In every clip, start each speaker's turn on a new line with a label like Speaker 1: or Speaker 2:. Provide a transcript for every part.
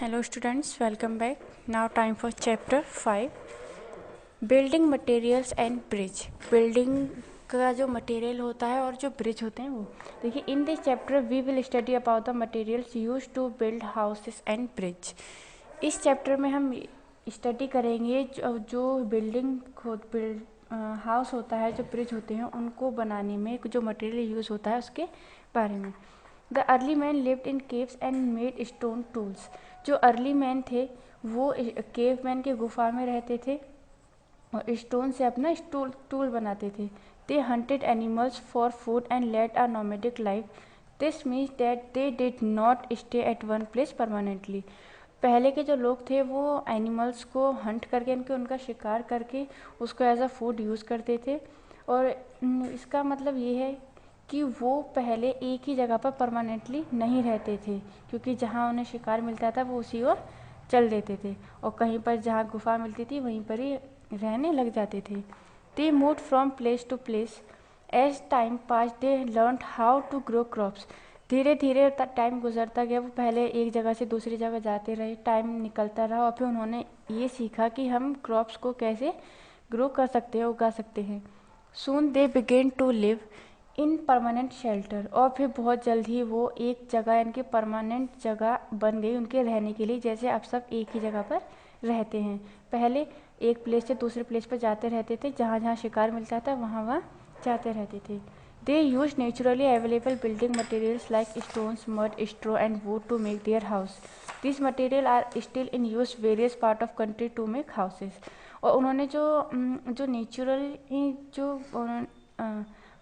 Speaker 1: Hello students, welcome back. Now time for chapter 5 building materials and bridge. Building का जो material होता है और जो ब्रिज होते हैं वो देखिए। In this chapter we will study about the materials use to build houses and bridge. इस चैप्टर में हम स्टडी करेंगे जो बिल्डिंग हाउस होता है, जो ब्रिज होते हैं, उनको बनाने में जो मटेरियल यूज़ होता है उसके बारे में। The early man lived in caves and made stone tools. जो अर्ली मैन थे वो केव मैन के गुफा में रहते थे और स्टोन से अपना टूल बनाते थे। They hunted animals for food and led a nomadic life. This means that they did not stay at one place permanently. पहले के जो लोग थे वो एनिमल्स को हंट करके उनका शिकार करके उसको एज अ फूड यूज़ करते थे। और इसका मतलब ये है कि वो पहले एक ही जगह पर परमानेंटली नहीं रहते थे, क्योंकि जहाँ उन्हें शिकार मिलता था वो उसी ओर चल देते थे और कहीं पर जहाँ गुफा मिलती थी वहीं पर ही रहने लग जाते थे। They move from place to place. As time pass they learn how to grow crops. धीरे धीरे टाइम गुजरता गया, वो पहले एक जगह से दूसरी जगह जाते रहे, टाइम निकलता रहा और फिर उन्होंने ये सीखा कि हम क्रॉप्स को कैसे ग्रो कर सकते हैं, उगा सकते हैं। Soon they begin to live in permanent shelter. और फिर बहुत जल्द ही वो एक जगह इनकी परमानेंट जगह बन गई उनके रहने के लिए, जैसे अब सब एक ही जगह पर रहते हैं। पहले एक प्लेस से दूसरे प्लेस पर जाते रहते थे, जहाँ जहाँ शिकार मिलता था वहाँ वहाँ जाते रहते थे। They use naturally available building materials like stones, mud, straw and wood to make their house. This material are still in use various part of country to make houses. और उन्होंने जो नेचुरल जो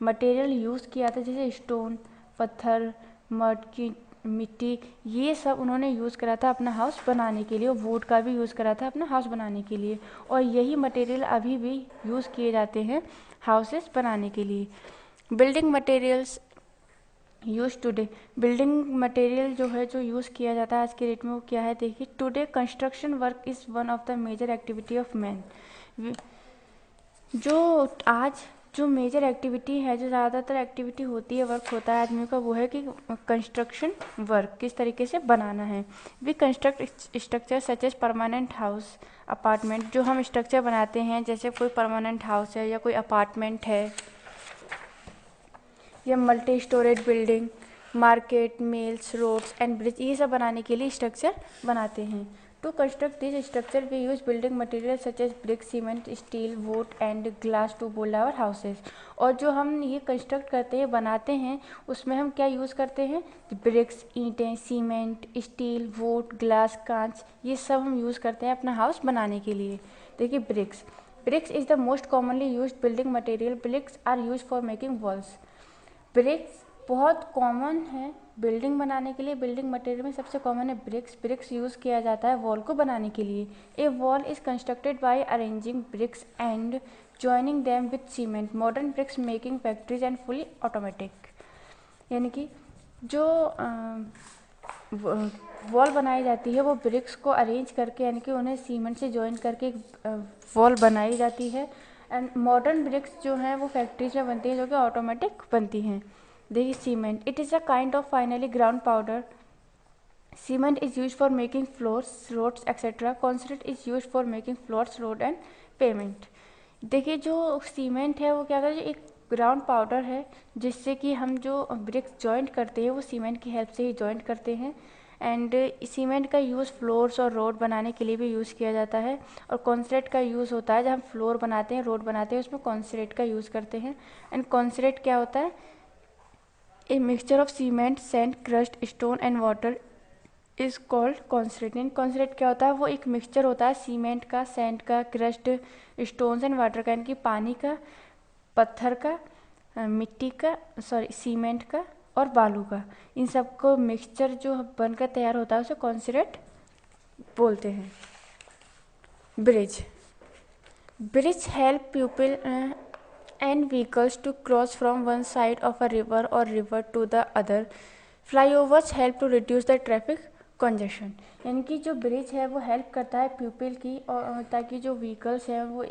Speaker 1: मटेरियल यूज़ किया था, जैसे stone, पत्थर, mud की मिट्टी, ये सब उन्होंने यूज़ करा था अपना हाउस बनाने के लिए, और वुड का भी यूज़ करा था अपना हाउस बनाने के लिए। और यही मटेरियल अभी भी यूज़ किए जाते हैं हाउसेस बनाने के लिए। Building materials use today. Building material जो है, जो यूज़ किया जाता है आज के डेट में, वो क्या है देखिए। Today construction work is one of the major activity of man. जो आज जो मेजर एक्टिविटी है, जो ज़्यादातर एक्टिविटी होती है, वर्क होता है आदमी का, वो है कि कंस्ट्रक्शन वर्क किस तरीके से बनाना है। We construct structure such as permanent house, apartment. जो हम स्ट्रक्चर बनाते हैं, जैसे कोई परमानेंट हाउस है या कोई अपार्टमेंट है या multi storage building, market, malls, roads and bridge, ये सब बनाने के लिए स्ट्रक्चर बनाते हैं। To construct this structure we use building material such as brick, cement, steel, wood and glass to build our houses. और जो हम ये कंस्ट्रक्ट करते हैं, बनाते हैं, उसमें हम क्या यूज़ करते हैं? ब्रिक्स, ईंटें, सीमेंट, स्टील, वुड, ग्लास, कांच, ये सब हम यूज़ करते हैं अपना हाउस बनाने के लिए। देखिए, bricks. Bricks is the most commonly use building material. Bricks are use for making walls. Bricks बहुत कॉमन है बिल्डिंग बनाने के लिए। बिल्डिंग मटेरियल में सबसे कॉमन है ब्रिक्स। ब्रिक्स यूज़ किया जाता है वॉल को बनाने के लिए। A wall is constructed by arranging bricks and joining them with cement. Modern bricks making factories and fully automatic. यानी कि जो वॉल बनाई जाती है वो ब्रिक्स को अरेंज करके, यानी कि उन्हें सीमेंट से जॉइन करके एक वॉल बनाई जाती है। एंड मॉडर्न ब्रिक्स जो हैं वो फैक्ट्रीज में बनती हैं, जो कि ऑटोमेटिक बनती हैं। देखिए, cement, it is a kind of finally ground powder. Cement is use for making floors, roads etcetera. Concrete is use for making floors, road and pavement. देखिए, जो सीमेंट है वो क्या करता है, एक ग्राउंड पाउडर है जिससे कि हम जो ब्रिक्स जॉइंट करते हैं वो सीमेंट की हेल्प से ही जॉइंट करते हैं। एंड सीमेंट का यूज़ फ्लोर्स और रोड बनाने के लिए भी यूज़ किया जाता है। और कॉन्क्रीट का यूज़ होता है जब हम फ्लोर बनाते हैं, रोड बनाते हैं, उसमें कॉन्क्रीट का यूज़ करते हैं। एंड कॉन्क्रीट क्या होता है? A mixture of cement, sand, crust, stone and water is called concrete. In concrete क्या होता है? वो एक मिक्सचर होता है सीमेंट का, सैंड का, क्रस्ट, स्टोन्स एंड वाटर का, यानी कि पानी का, पत्थर का, मिट्टी का, सीमेंट का और बालू का। इन सबको मिक्सचर जो बनकर तैयार होता है उसे कॉन्क्रीट बोलते हैं। Bridge. Bridge help people and vehicles to cross from one side of a river और river to the other. Flyovers help to reduce the traffic congestion. यानी कि जो ब्रिज है वो हेल्प करता है पीपल की, और ताकि जो व्हीकल्स हैं वो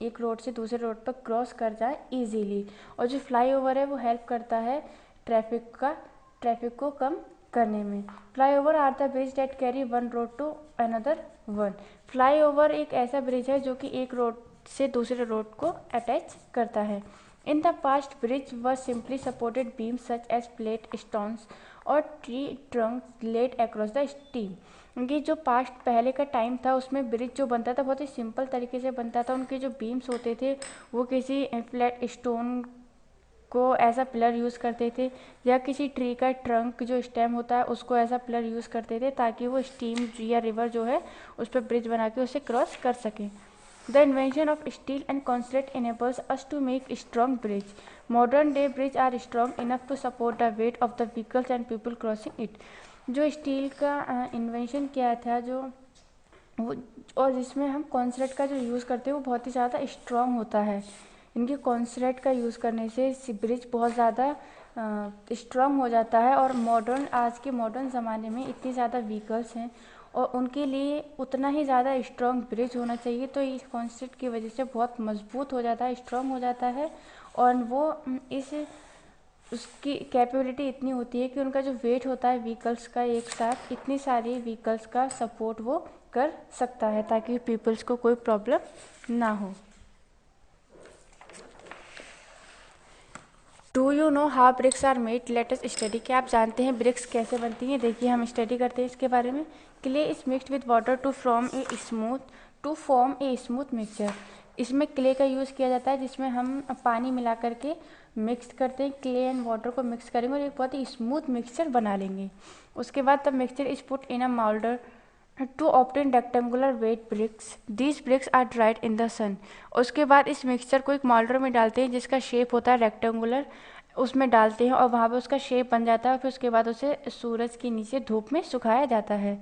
Speaker 1: एक रोड से दूसरे रोड पर क्रॉस कर जाए इजीली। और जो फ्लाईओवर है वो हेल्प करता है ट्रैफिक को कम करने में। Flyover are the bridge that carry one road to another one. Flyover एक ऐसा ब्रिज है जो कि एक रोड से दूसरे रोड को अटैच करता है। In the past bridge was simply supported beam such as plate stones और tree trunk laid across the steam. उनकी जो पास्ट पहले का टाइम था उसमें ब्रिज जो बनता था बहुत ही सिंपल तरीके से बनता था। उनके जो बीम्स होते थे वो किसी फ्लैट स्टोन को ऐसा पिलर यूज़ करते थे या किसी ट्री का ट्रंक जो स्टेम होता है उसको ऐसा पिलर यूज़ करते थे ताकि वो स्टीम या रिवर जो है उस पर ब्रिज बना के उसे क्रॉस कर सकें। The invention of steel and concrete enables us to make strong bridge. Modern day bridges are strong enough to support the weight of the vehicles and people crossing it. जो steel का invention किया था जो वो और जिसमें हम concrete का जो यूज़ करते हैं वो बहुत ही ज़्यादा स्ट्रॉन्ग होता है। इनके कॉन्क्रीट का यूज़ करने से ब्रिज बहुत ज़्यादा स्ट्रॉन्ग हो जाता है। और आज के मॉडर्न ज़माने में इतनी ज़्यादा व्हीकल्स हैं और उनके लिए उतना ही ज़्यादा स्ट्रॉन्ग ब्रिज होना चाहिए, तो इस कॉन्सेप्ट की वजह से बहुत मजबूत हो जाता है, स्ट्रॉन्ग हो जाता है। और वो उसकी कैपेबिलिटी इतनी होती है कि उनका जो वेट होता है व्हीकल्स का एक साथ इतनी सारी व्हीकल्स का सपोर्ट वो कर सकता है ताकि पीपल्स को कोई प्रॉब्लम ना हो। Do you know how bricks are made? Let us study. क्या आप जानते हैं ब्रिक्स कैसे बनती हैं? देखिए हम स्टडी करते हैं इसके बारे में। Clay is mixed with water to form a smooth mixture. इसमें क्ले का यूज़ किया जाता है जिसमें हम पानी मिला करके मिक्स करते हैं। क्ले एंड वाटर को मिक्स करेंगे और एक बहुत ही स्मूथ मिक्सचर बना लेंगे। उसके बाद the mixture is put in a moulder to obtain rectangular wet bricks. These bricks are dried in the sun. उसके बाद इस मिक्सचर को एक मोल्डर में डालते हैं जिसका शेप होता है रेक्टेंगुलर, उसमें डालते हैं और वहाँ पे उसका शेप बन जाता है। फिर उसके बाद उसे सूरज के नीचे धूप में सुखाया जाता है।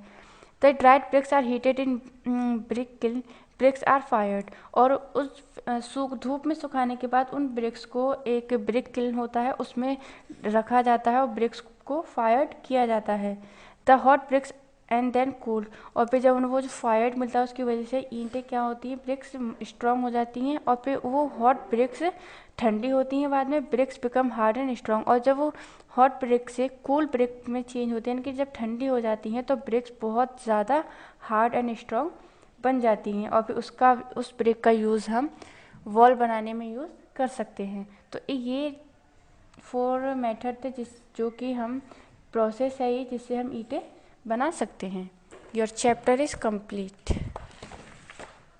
Speaker 1: The dried bricks are heated in brick kiln. Bricks are fired. और उस धूप में सुखाने के बाद उन ब्रिक्स को एक ब्रिक किल्न होता है उसमें रखा जाता है और ब्रिक्स को फायर्ड किया जाता है। The hot bricks and then cooled. और फिर जब वो जो फायर्ड मिलता है उसकी वजह से ईंटें क्या होती हैं, ब्रिक्स स्ट्रॉन्ग हो जाती हैं और फिर वो हॉट ब्रिक्स ठंडी होती हैं। बाद में bricks become hard and strong. और जब वो हॉट ब्रिक से कूल ब्रिक में चेंज होती हैं, यानी कि जब ठंडी हो जाती हैं तो ब्रिक्स बहुत ज़्यादा हार्ड एंड स्ट्रॉन्ग बन जाती हैं और फिर उस ब्रिक का यूज़ हम वॉल बनाने में यूज़ कर सकते हैं। तो ये 4 मेथड थे जो कि हम प्रोसेस है ये जिससे हम ईंटें बना सकते हैं। Your chapter is complete.